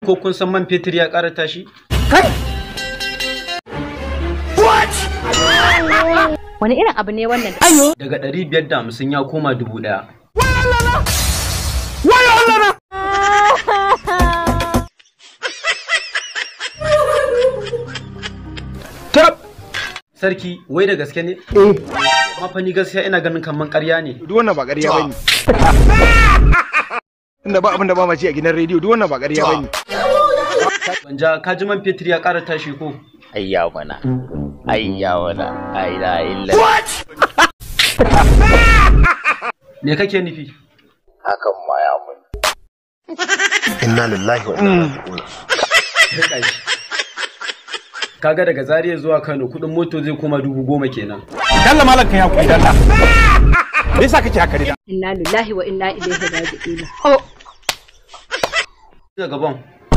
Ko kun san man fetur ya ƙara tashi? Kai! What? Wani irin abu ne wannan? Ayo! Daga 550 ya koma 1000. Wai Allah na! Tab! Sarki, wai da gaske ne? Amma fa ni gaskiya ina ganin kaman ƙarya ne. Duk wannan ba ƙarya bane. Inda ba abin da ba ma ci a gidan rediyo, duk wannan ba ƙarya bane. Wanja, ka ji man fetur ya ƙara tashi ko? Ayya mana. Ayya mana. Ayya illa. What? Me kake nufi? Hakan ma ya mun. Inna lillahi wa inna ilaihi Rika shi. Kaga daga Zaria zuwa Kano kudin moto zai koma 10,000 kenan. Dalla malam kai hakuri dalla. Me yasa kake haka da? Inna lillahi wa inna ilaihi raji'un. Daga gaban.